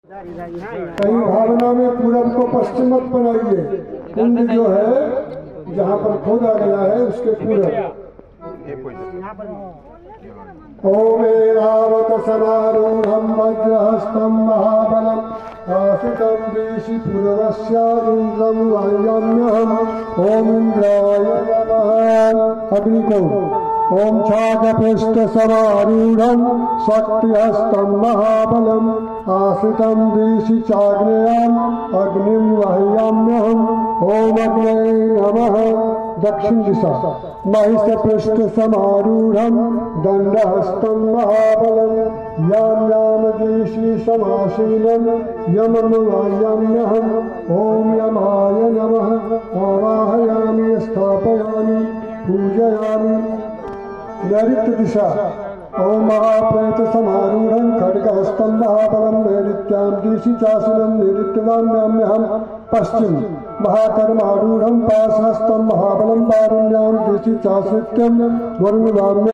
कहीं भावना में पूरब को पश्चिम मत बनाइए। कुंड जो है जहाँ पर खोदा गया है उसके पूरब। ओम ऐरावत समारूढ़ं वज्रहस्तं महाबलं आश्रितं देशि पूर्वस्य इंद्रं वायुम्यहम्। ओम इंद्राय नमः। अग्नि को ओम छागपृष्ठ समारूढ़ं शक्तिहस्तं महाबलम् आश्रितं देशि चाग्नेयम् अग्निं वाह्याम्यहम्। ओम अग्नये नमः। दक्षिण दिशा महिषपृष्ठ समारूढ़ं दंडहस्तं महाबलं यां यां देशी समासीनं यमं वाह्याम्यहम्। ओम यमाय नमः। आवाहयामि स्थापयामि पूजयामि। नैऋत्य दिशा ओम महाप्रेत समारूढ़ं खड्गहस्तं महाबलं नैऋत्यां दिशि चासनं नैऋत्यवाम्याम्यहम्। पश्चिम महाकर्मारूढ़ं पाशहस्तं महाबलं वारुण्यां दिशि चाश्रित्यं वरुणवाम्यहम्।